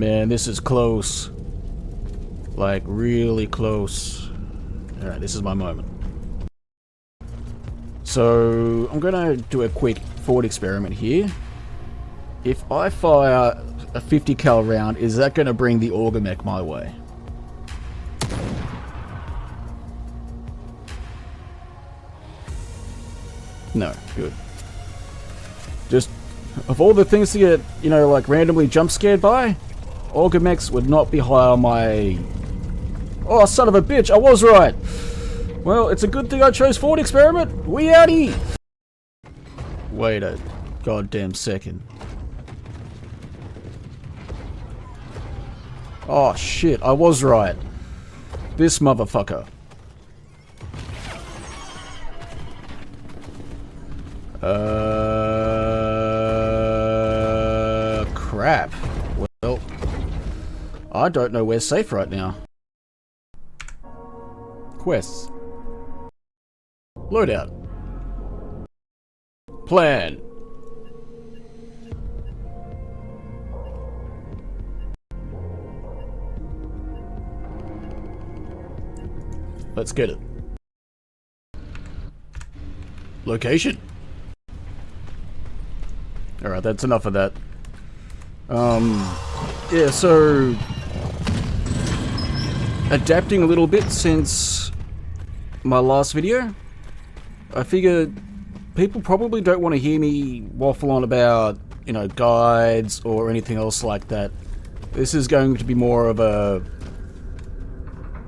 Man, this is close. Like, really close. Alright, this is my moment. So, I'm gonna do a quick thought experiment here. If I fire a 50 cal round, is that gonna bring the auger mech my way? No, good. Just, of all the things to get, you know, like randomly jump scared by, auger mechs would not be high on my... Oh, son of a bitch, I was right! Well, it's a good thing I chose thought experiment. We outie! Wait a goddamn second. Oh shit, I was right. This motherfucker. Crap. Well, I don't know where's safe right now. Quests. Loadout. Plan. Let's get it. Location. Alright, that's enough of that. Yeah, so... adapting a little bit since my last video. I figured people probably don't want to hear me waffle on about, you know, guides or anything else like that. This is going to be more of a...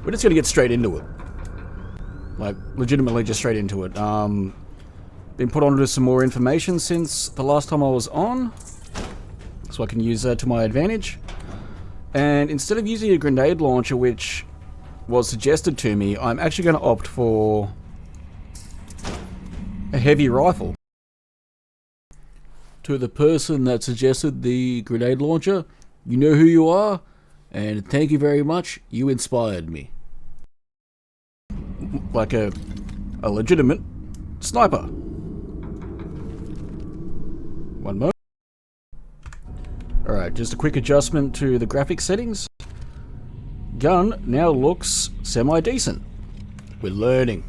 we're just going to get straight into it. Like, legitimately just straight into it. Been put onto some more information since the last time I was on, so I can use that to my advantage. And instead of using a grenade launcher, which was suggested to me, I'm actually going to opt for a heavy rifle. To the person that suggested the grenade launcher, you know who you are, and thank you very much, you inspired me. Like a legitimate sniper. One moment. Alright, just a quick adjustment to the graphics settings. Gun now looks semi-decent. We're learning.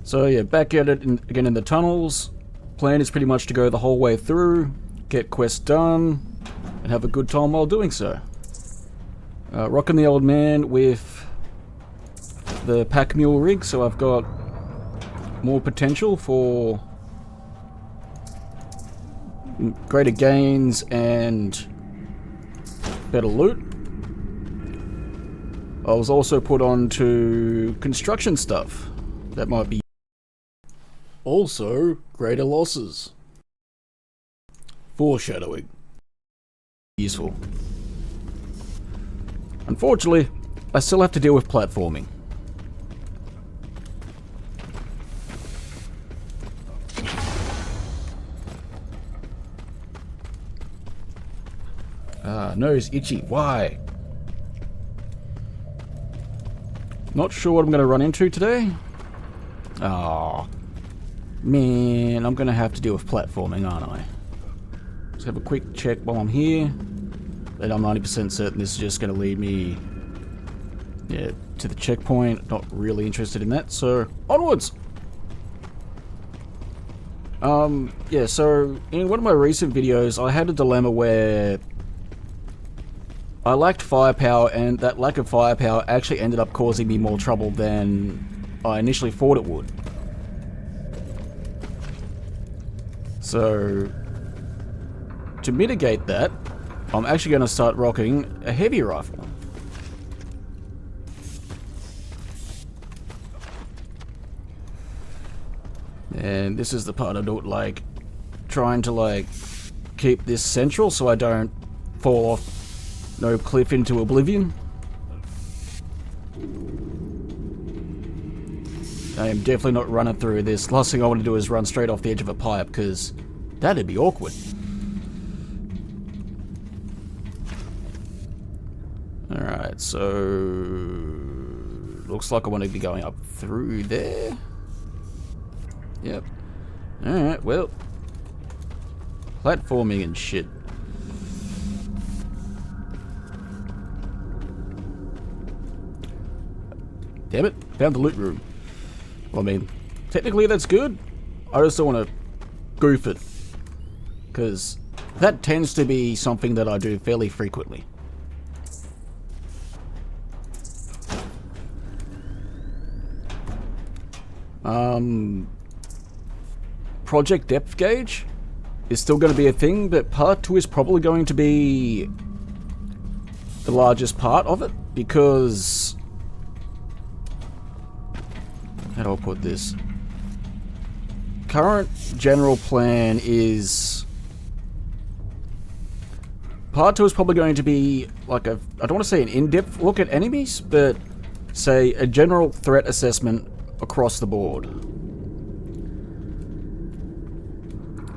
So yeah, back at it again in the tunnels. Plan is pretty much to go the whole way through, get quests done, and have a good time while doing so. Rocking the old man with the pack mule rig, so I've got more potential for greater gains and better loot. I was also put on to construction stuff that might be also greater losses. Foreshadowing. Useful. Unfortunately, I still have to deal with platforming. Nose itchy. Why? Not sure what I'm going to run into today. Oh, man, I'm going to have to deal with platforming, aren't I? Let's have a quick check while I'm here. And I'm 90% certain this is just going to lead me, yeah, to the checkpoint. Not really interested in that, so onwards! Yeah, so in one of my recent videos, I had a dilemma where I lacked firepower, and that lack of firepower actually ended up causing me more trouble than I initially thought it would. So, to mitigate that, I'm actually going to start rocking a heavy rifle. And this is the part I don't like, trying to like keep this central so I don't fall off no cliff into oblivion. I am definitely not running through this. Last thing I want to do is run straight off the edge of a pipe, because that'd be awkward. Alright, so looks like I want to be going up through there. Yep. Alright, well, Platforming and shit. Damn it, found the loot room. Well, I mean, technically that's good. I just don't want to goof it. Because that tends to be something that I do fairly frequently. Project depth gauge is still going to be a thing, but part 2 is probably going to be the largest part of it, because... how do I put this? Current general plan is... part 2 is probably going to be like a... I don't want to say an in-depth look at enemies, but say a general threat assessment across the board.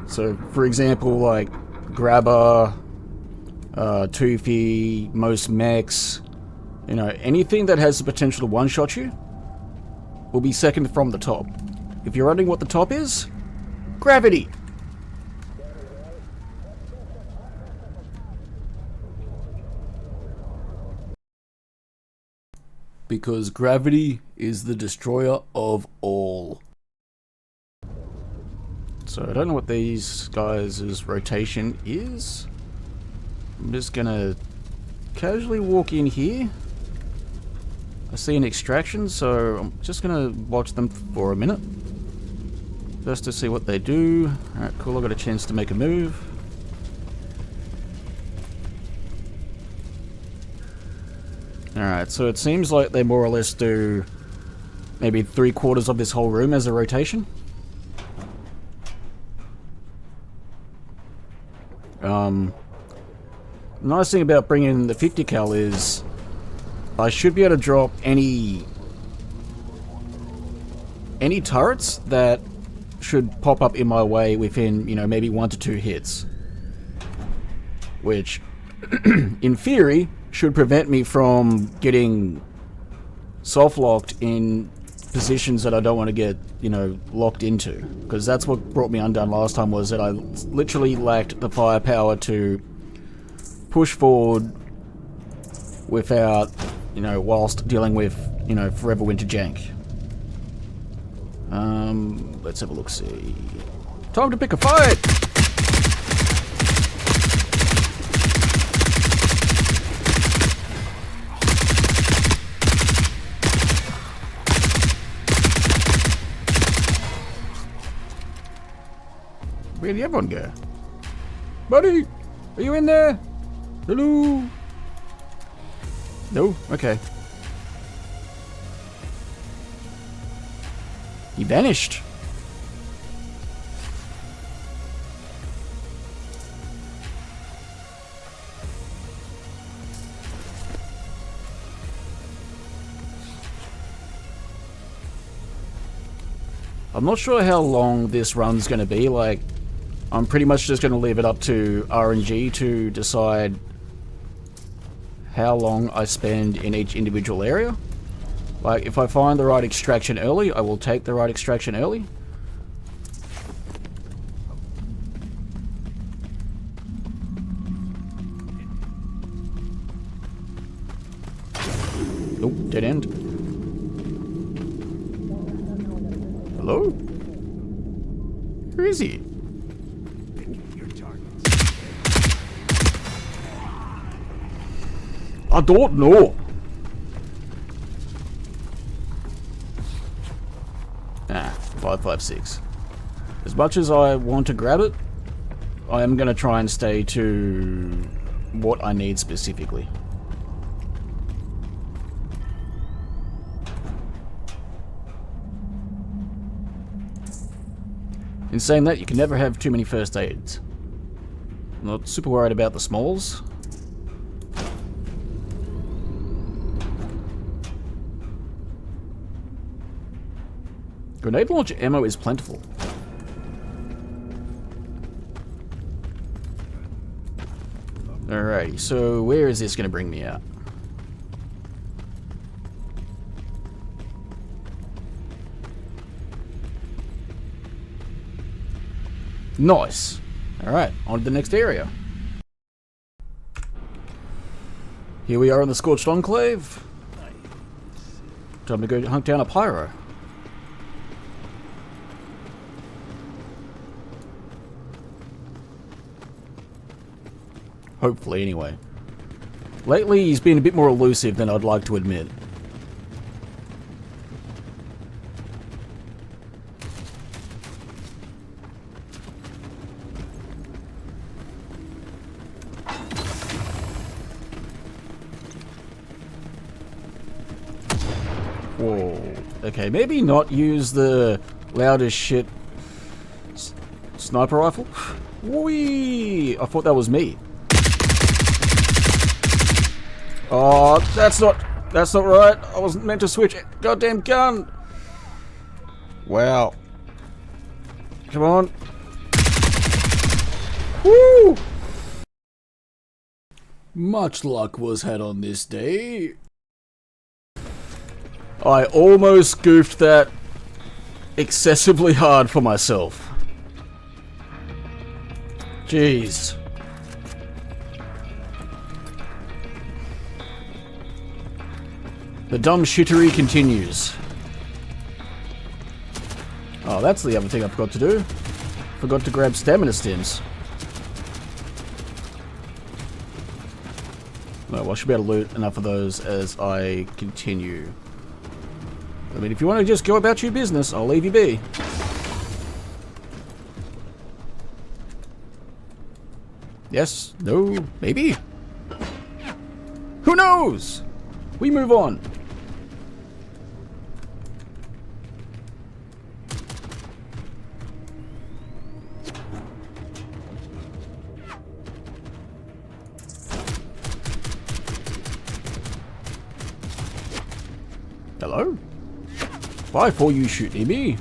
So, for example, like Grabber, Toothy, most mechs, you know, anything that has the potential to one-shot you will be second from the top. If you're wondering what the top is, gravity. Because gravity is the destroyer of all. So I don't know what these guys' rotation is. I'm just gonna casually walk in here. I see an extraction, so I'm just gonna watch them for a minute. Just to see what they do. Alright, cool, I got a chance to make a move. Alright, so it seems like they more or less do maybe 3/4 of this whole room as a rotation. Nice thing about bringing in the 50 cal is I should be able to drop any turrets that should pop up in my way within, you know, maybe 1 to 2 hits. Which, in theory, should prevent me from getting soft-locked in positions that I don't want to get, you know, locked into. Because that's what brought me undone last time, was that I literally lacked the firepower to push forward without, you know, whilst dealing with, you know, Forever Winter jank. Let's have a look-see. Time to pick a fight! Where did everyone go? Buddy! Are you in there? Hello? No? Okay. He vanished. I'm not sure how long this run's going to be. Like, I'm pretty much just going to leave it up to RNG to decide how long I spend in each individual area. Like, if I find the right extraction early, I will take the right extraction early. Oh, dead end. Hello? Where is he? I don't know. Ah, 556. As much as I want to grab it, I am going to try and stay to what I need specifically. In saying that, you can never have too many first aids. I'm not super worried about the smalls. Grenade launcher ammo is plentiful. Alrighty, so where is this going to bring me out? Nice. Alright, on to the next area. Here we are in the Scorched Enclave. Time to go hunt down a pyro. Hopefully, anyway. Lately, he's been a bit more elusive than I'd like to admit. Whoa. Okay, maybe not use the loudest shit sniper rifle. Whee! I thought that was me. Oh, that's not right. I wasn't meant to switch it. Goddamn gun. Wow. Come on. Woo! Much luck was had on this day. I almost goofed that excessively hard for myself. Jeez. The dumb shittery continues. Oh, that's the other thing I forgot to do. Forgot to grab stamina stims. No, well, I should be able to loot enough of those as I continue. I mean, if you want to just go about your business, I'll leave you be. Yes? No? Maybe? Who knows? We move on. Hello? Why for you shooting me?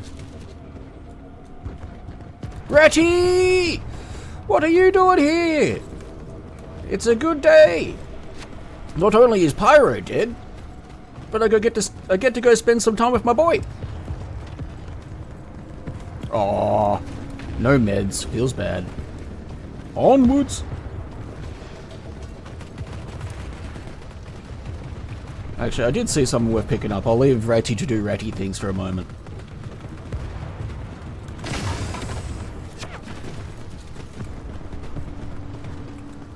Ratty! What are you doing here? It's a good day. Not only is Pyro dead, but I get to go spend some time with my boy. Aw, no meds. Feels bad. Onwards. Actually, I did see something worth picking up. I'll leave Ratty to do Ratty things for a moment.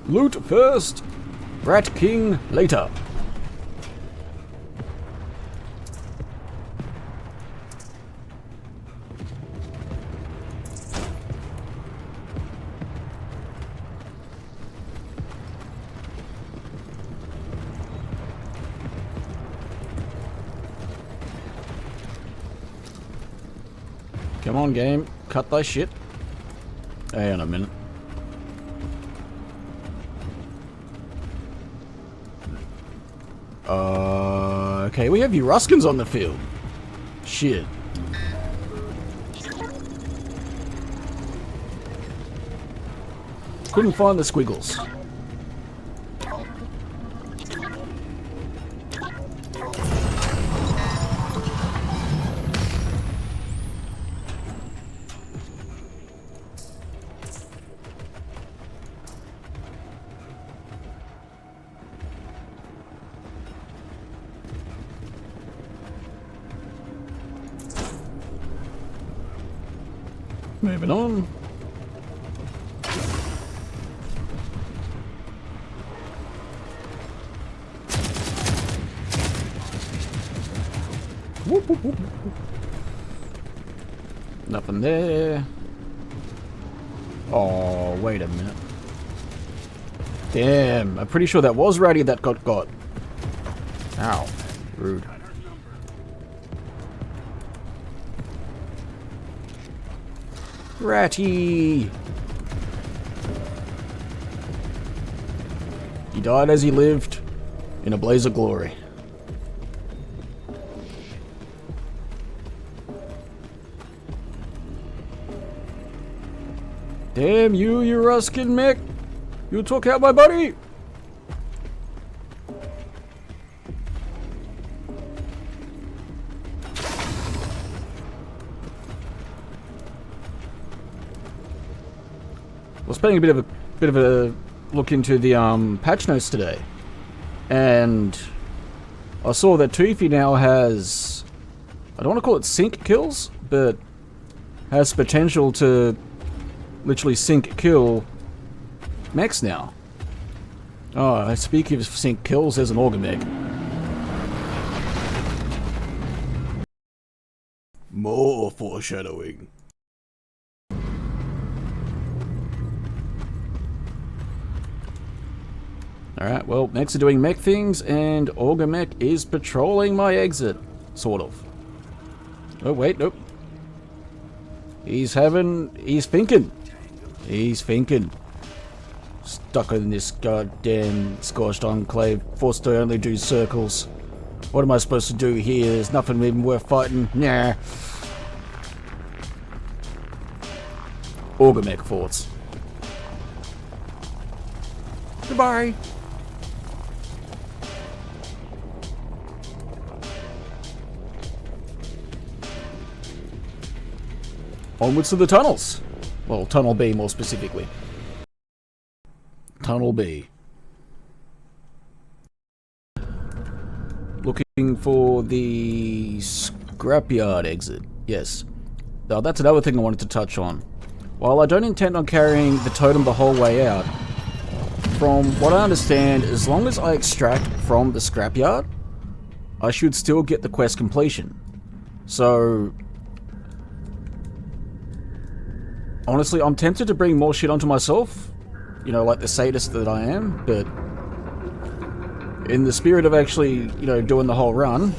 Loot first, Rat King later. Come on, game. Cut thy shit. Hang on a minute. Okay, we have Ruskins on the field. Shit. Couldn't find the squiggles. Moving on. Whoop, whoop, whoop. Nothing there. Oh, wait a minute. Damn, I'm pretty sure that was Ratty that got. Ow. Rude. Ratty! He died as he lived, in a blaze of glory. Damn you, you Ruskin Mick! You took out my buddy! was paying a bit of a look into the patch notes today, and I saw that Toothy now has, I don't want to call it sync kills, but has potential to literally sync kill mechs now. Oh, speaking of sync kills, there's an auger mech. More foreshadowing. Alright, well, mechs are doing mech things, and auger mech is patrolling my exit. Sort of. Oh, wait, nope. He's thinking. He's thinking. Stuck in this goddamn scorched enclave, forced to only do circles. What am I supposed to do here? There's nothing even worth fighting. Nah. Auger mech forts. Goodbye. Onwards to the tunnels. Well, Tunnel B more specifically. Tunnel B. Looking for the scrapyard exit. Yes. Now that's another thing I wanted to touch on. While I don't intend on carrying the totem the whole way out, from what I understand, as long as I extract from the scrapyard, I should still get the quest completion. So honestly, I'm tempted to bring more shit onto myself, you know, like the sadist that I am, but in the spirit of actually, you know, doing the whole run,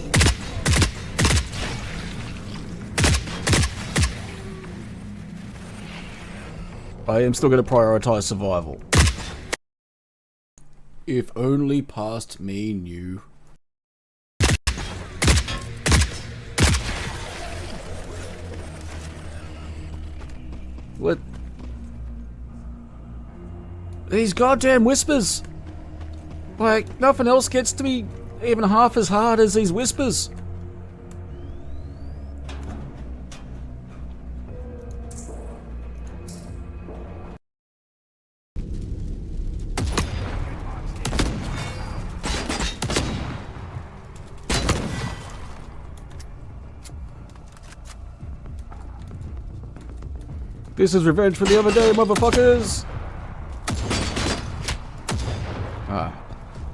I am still going to prioritize survival. If only past me knew. What? These goddamn whispers! Like, nothing else gets to me even half as hard as these whispers. This is revenge for the other day, motherfuckers!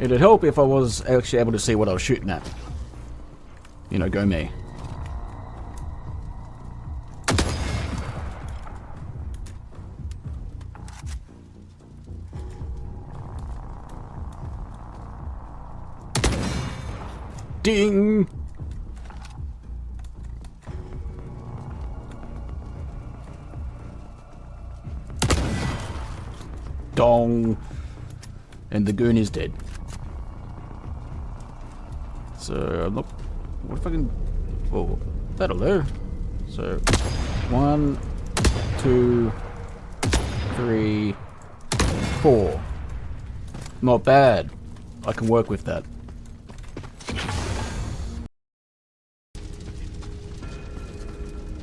It'd help if I was actually able to see what I was shooting at. You know, go me. Ding! Dong! And the goon is dead. So, I'm not... What if I can... Oh, that'll do. So, 1, 2, 3, 4. Not bad. I can work with that.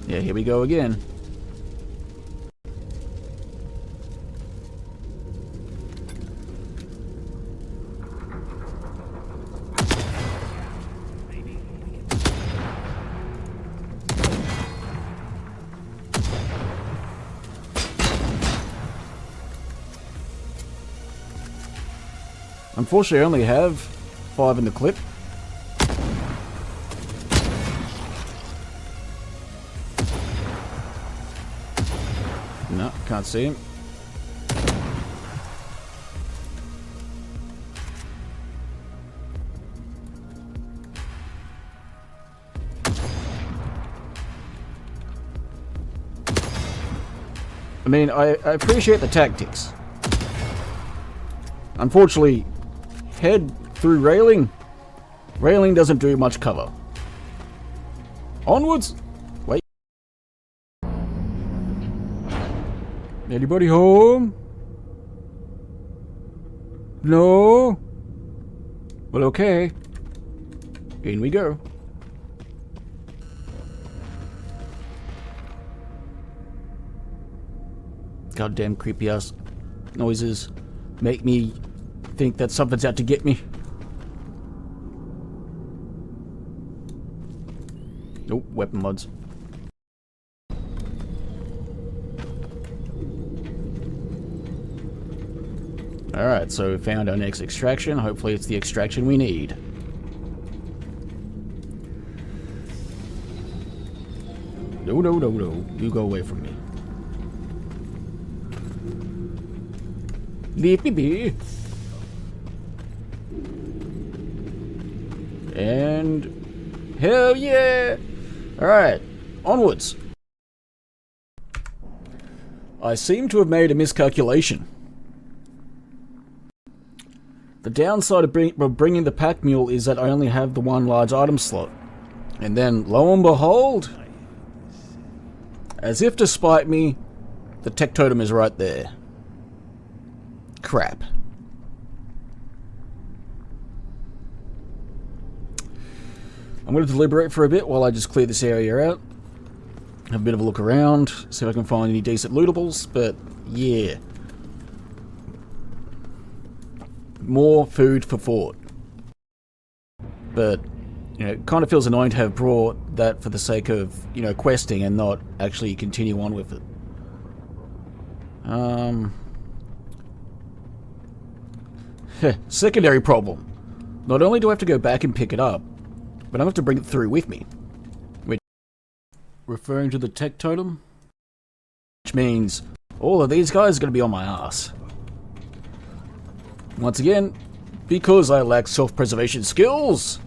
Yeah, here we go again. Unfortunately, I only have 5 in the clip. No, can't see him. I mean, I appreciate the tactics. Unfortunately, head through railing. Railing doesn't do much cover. Onwards! Wait. Anybody home? No? Well, okay. In we go. goddamn creepy ass noises make me think that something's out to get me. Oh, weapon mods. Alright, so we found our next extraction. Hopefully it's the extraction we need. No, no, no, no. You go away from me. Leave me be. And... hell yeah! Alright, onwards. I seem to have made a miscalculation. The downside of bringing the pack mule is that I only have the one large item slot. And then, lo and behold, as if to spite me, the tech totem is right there. Crap. I'm going to deliberate for a bit while I just clear this area out. Have a bit of a look around, see if I can find any decent lootables, but yeah. More food for thought. But, you know, it kind of feels annoying to have brought that for the sake of, you know, questing and not actually continue on with it. Secondary problem. Not only do I have to go back and pick it up, but I have to bring it through with me. Which, referring to the tech totem, which means all of these guys are going to be on my ass. Once again, because I lack self-preservation skills,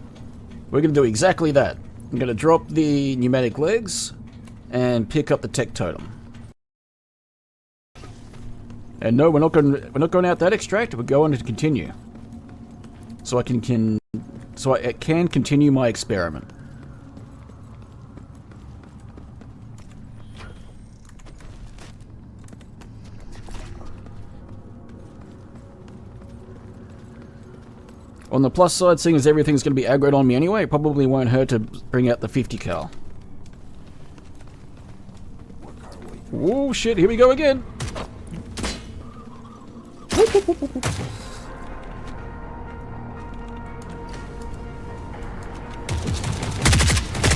we're going to do exactly that. I'm going to drop the pneumatic legs and pick up the tech totem. And no, we're not going out that extract. We're going to continue, so I can continue my experiment. On the plus side, seeing as everything's going to be aggroed on me anyway, it probably won't hurt to bring out the 50 cal. Oh shit, here we go again.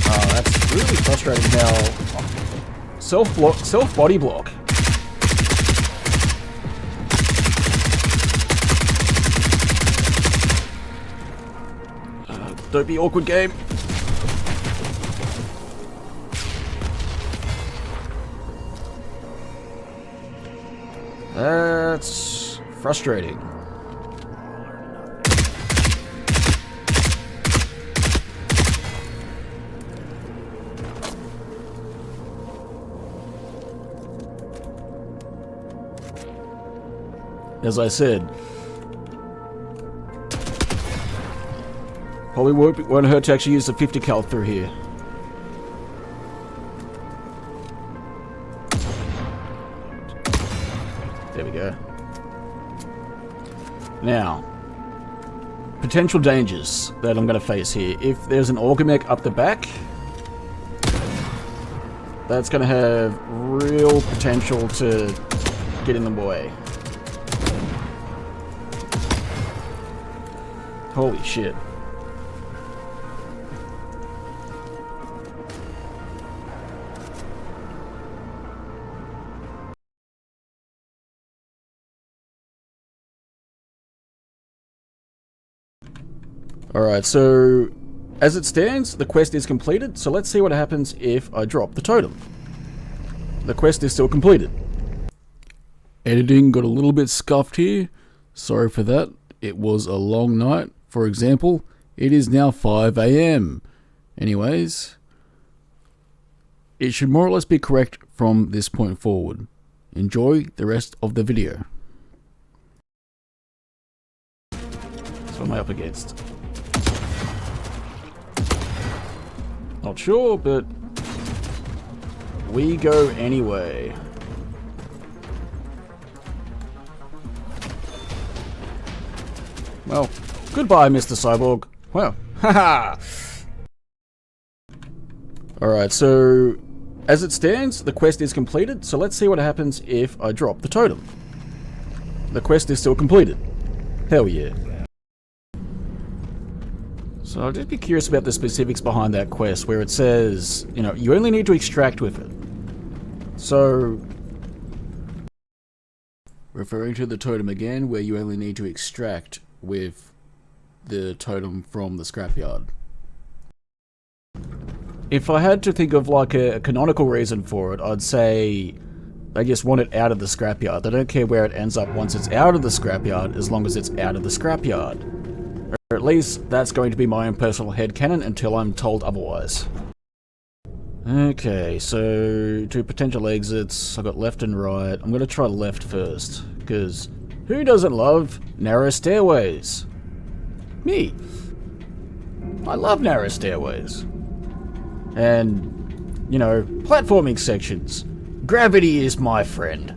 Oh, that's really frustrating now. Self-body block. Don't be awkward, game. That's frustrating. As I said, probably won't hurt to actually use the 50 cal through here. There we go. Now, potential dangers that I'm going to face here. If there's an Orgamech up the back, that's going to have real potential to get in the way. Holy shit. Alright, so as it stands, the quest is completed, so let's see what happens if I drop the totem. The quest is still completed. Editing got a little bit scuffed here. Sorry for that. It was a long night. For example, it is now 5 AM. Anyways, it should more or less be correct from this point forward. Enjoy the rest of the video. So what am I up against? Not sure, but we go anyway. Well, goodbye, Mr. Cyborg. Well, haha. Alright, so As it stands, the quest is completed, so let's see what happens if I drop the totem. The quest is still completed. Hell yeah. So I'll just be curious about the specifics behind that quest, where it says, you know, you only need to extract with it. So, referring to the totem again, where you only need to extract with the totem from the scrapyard. If I had to think of like a canonical reason for it, I'd say they just want it out of the scrapyard. They don't care where it ends up once it's out of the scrapyard, as long as it's out of the scrapyard. Or at least that's going to be my own personal headcanon until I'm told otherwise. Okay, so 2 potential exits. I've got left and right. I'm going to try left first, because who doesn't love narrow stairways? Me. I love narrow stairways. And, you know, platforming sections. Gravity is my friend.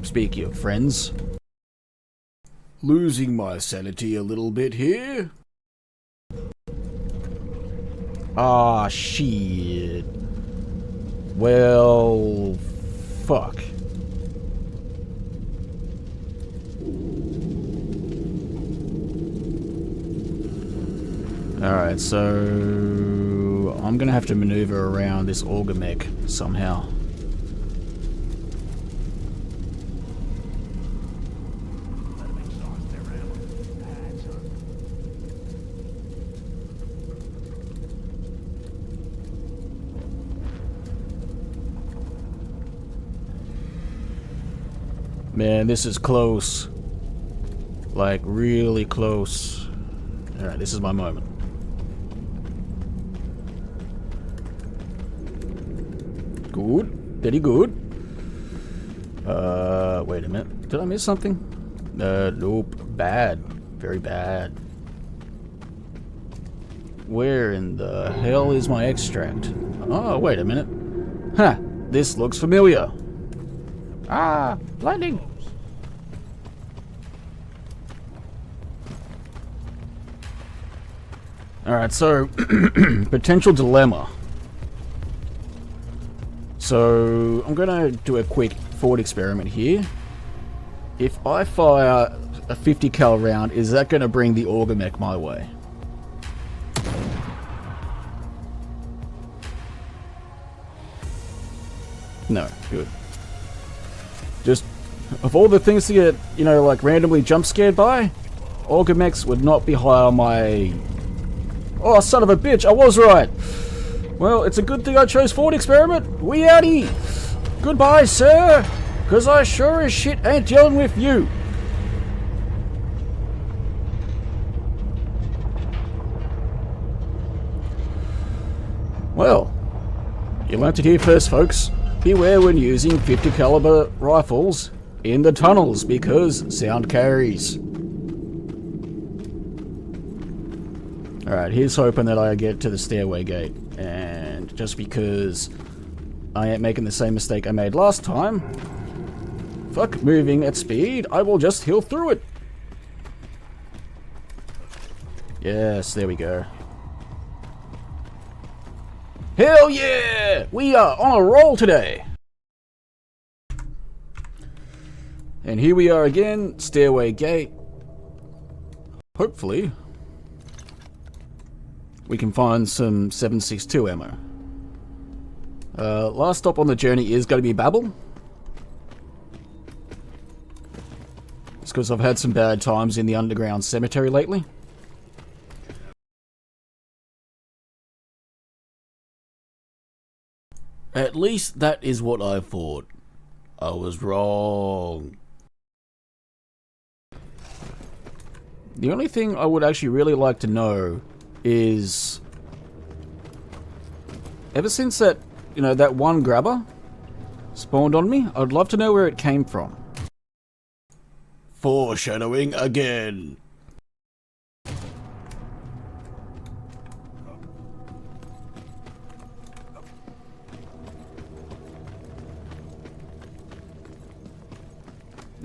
Speaking of friends, losing my sanity a little bit here. Ah, shit. Well, fuck. Alright, so I'm gonna have to maneuver around this auger mech somehow. Man, this is close. Like, really close. Alright, this is my moment. Good. Very good. Wait a minute. Did I miss something? Nope. Bad. Very bad. Where in the hell is my extract? Oh, wait a minute. Huh. This looks familiar. Ah, lightning. Alright, so potential dilemma. So I'm gonna do a quick thought experiment here. If I fire a 50 cal round, is that gonna bring the auger mech my way? No, good. Just, of all the things to get, you know, like randomly jump scared by, auger mechs would not be high on my... Oh, son of a bitch, I was right! Well, it's a good thing I chose thought experiment. We outie! Goodbye, sir! Cause I sure as shit ain't dealing with you! Well, you learnt it here first, folks. Beware when using 50 caliber rifles in the tunnels, because sound carries. Alright, here's hoping that I get to the stairway gate. And just because I ain't making the same mistake I made last time, fuck moving at speed, I will just heal through it. Yes, there we go. Hell yeah! We are on a roll today! And here we are again, stairway gate. Hopefully we can find some 7.62 ammo. Last stop on the journey is going to be Babel. It's because I've had some bad times in the underground cemetery lately. At least that is what I thought. I was wrong. The only thing I would actually really like to know is, ever since that, you know, that one grabber spawned on me, I'd love to know where it came from. Foreshadowing again.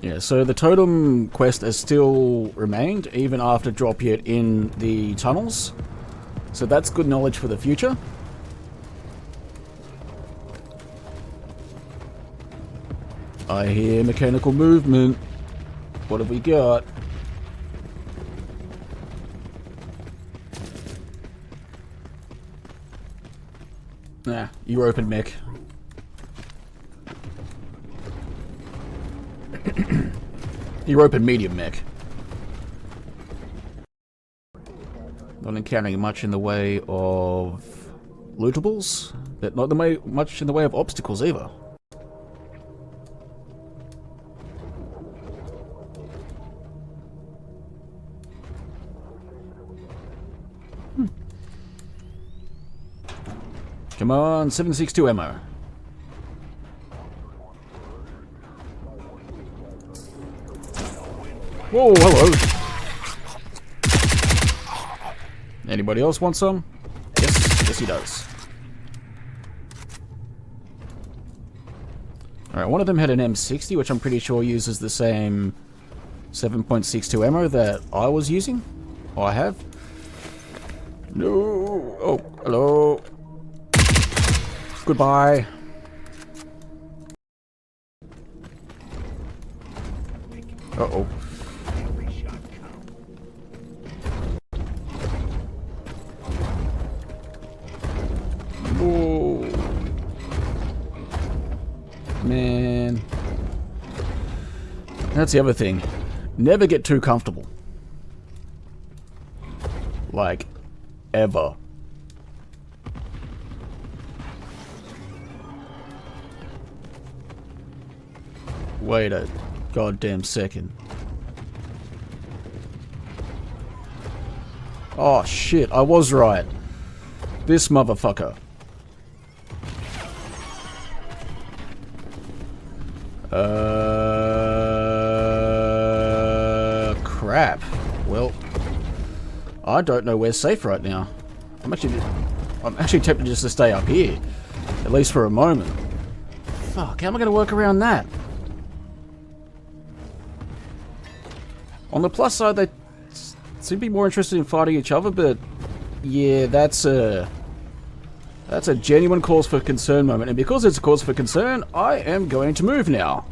Yeah, so the totem quest has still remained, even after drop yet in the tunnels. So that's good knowledge for the future. I hear mechanical movement. What have we got? Nah, you're open mech. You're open medium mech. Not encountering much in the way of lootables, but not much in the way of obstacles either. Come on, 7.62 ammo. Whoa, hello. Anybody else want some? Yes, he does. Alright, one of them had an M60, which I'm pretty sure uses the same 7.62 ammo that I was using. Or I have. No. Oh, hello. Goodbye. Uh-oh. Whoa. Man. That's the other thing. Never get too comfortable. Like, ever. Wait a goddamn second. Oh shit, I was right. This motherfucker. Crap. Well, I don't know where's safe right now. I'm actually tempted just to stay up here. At least for a moment. Fuck, how am I gonna work around that? On the plus side, they seem to be more interested in fighting each other, but yeah, that's a genuine cause for concern moment. And because it's a cause for concern, I am going to move now.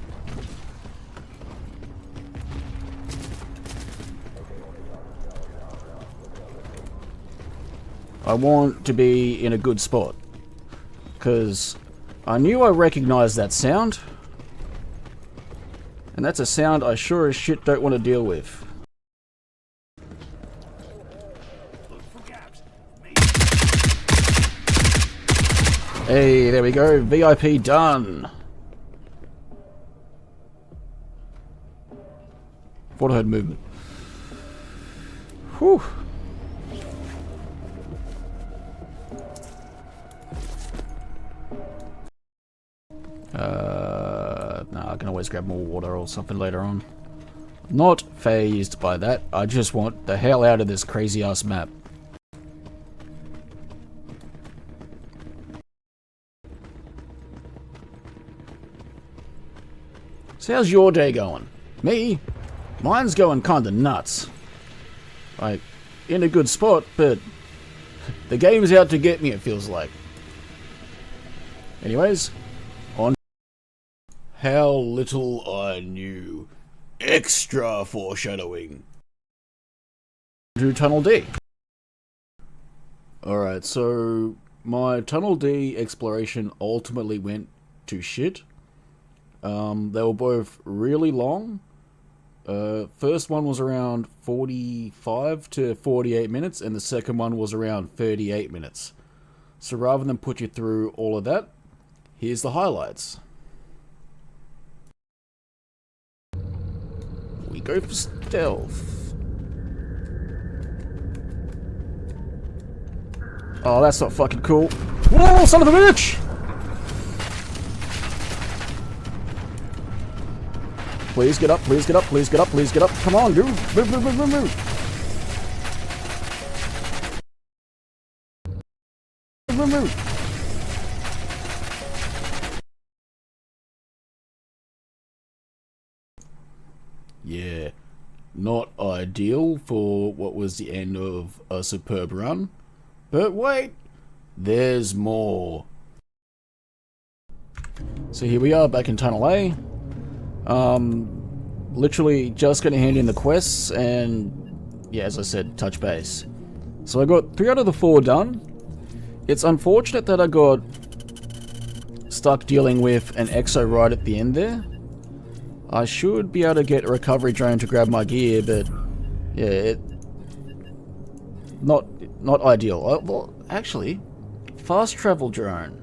I want to be in a good spot, because I knew I recognized that sound, and that's a sound I sure as shit don't want to deal with. Hey, there we go. VIP done. Thought I heard movement. Whew. Nah, I can always grab more water or something later on. Not phased by that. I just want the hell out of this crazy ass map. So how's your day going? Me? Mine's going kinda nuts. Like, in a good spot, but the game's out to get me, it feels like. Anyways, on. How little I knew. Extra foreshadowing. To Tunnel D. Alright, so my Tunnel D exploration ultimately went to shit. They were both really long. First one was around 45 to 48 minutes, and the second one was around 38 minutes. So rather than put you through all of that, here's the highlights. We go for stealth. Oh, that's not fucking cool. Whoa, son of a bitch! Please get up, please get up, please get up, please get up. Come on, dude. Move, move, move, move, move. Move, move. Yeah, not ideal for what was the end of a superb run. But wait, there's more. So here we are back in Tunnel A. Literally just gonna hand in the quests and, yeah, as I said, touch base. So I got 3 out of the 4 done. It's unfortunate that I got stuck dealing with an exo right at the end there. I should be able to get a recovery drone to grab my gear, but yeah, not ideal. Well, actually, fast travel drone.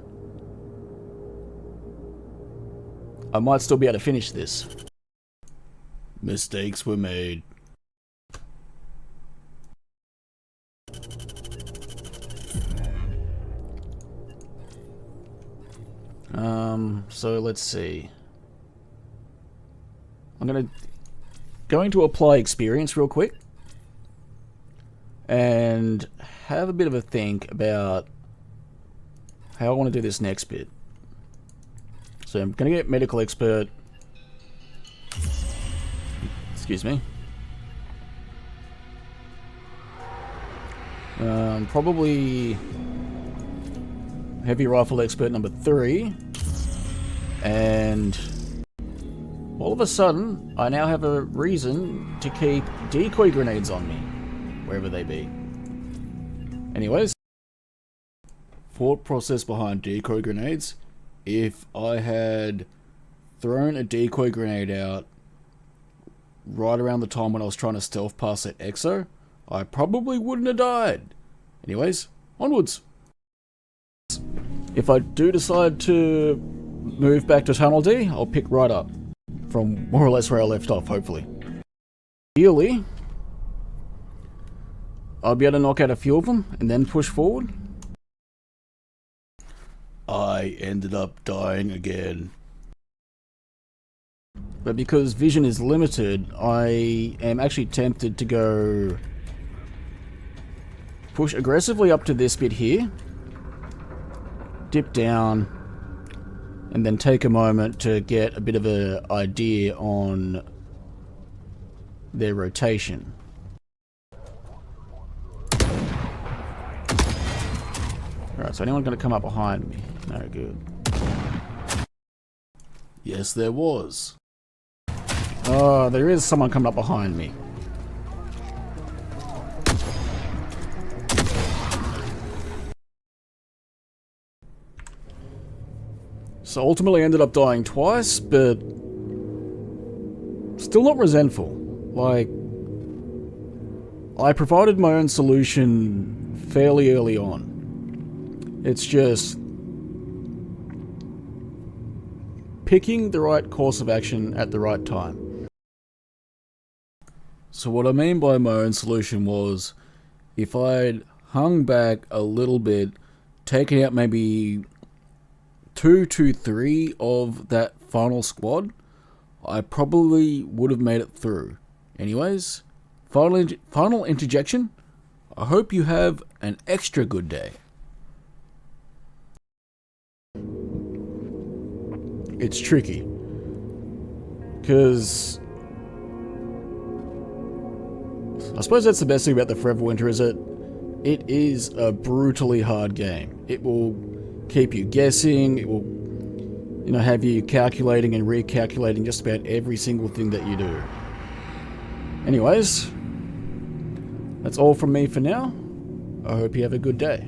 I might still be able to finish this. Mistakes were made. So let's see. I'm going to apply experience real quick and have a bit of a think about how I want to do this next bit. So I'm going to get medical expert. Excuse me. Probably heavy rifle expert number 3. And all of a sudden, I now have a reason to keep decoy grenades on me, wherever they be. Anyways, thought process behind decoy grenades. If I had thrown a decoy grenade out right around the time when I was trying to stealth past that exo, I probably wouldn't have died. Anyways, onwards. If I do decide to move back to Tunnel D, I'll pick right up from more or less where I left off, hopefully. Ideally, I'll be able to knock out a few of them and then push forward. I ended up dying again. But because vision is limited, I am actually tempted to go push aggressively up to this bit here, dip down, and then take a moment to get a bit of an idea on their rotation. Alright, so anyone going to come up behind me? No good. Yes, there was. Oh, there is someone coming up behind me. So ultimately I ended up dying twice, but still not resentful. Like, I provided my own solution fairly early on. It's just picking the right course of action at the right time. So what I mean by my own solution was, if I'd hung back a little bit, taken out maybe 2 to 3 of that final squad, I probably would have made it through. Anyways, final interjection. I hope you have an extra good day. It's tricky, because I suppose that's the best thing about the Forever Winter, is that it is a brutally hard game. It will keep you guessing, it will, you know, have you calculating and recalculating just about every single thing that you do. Anyways, that's all from me for now. I hope you have a good day.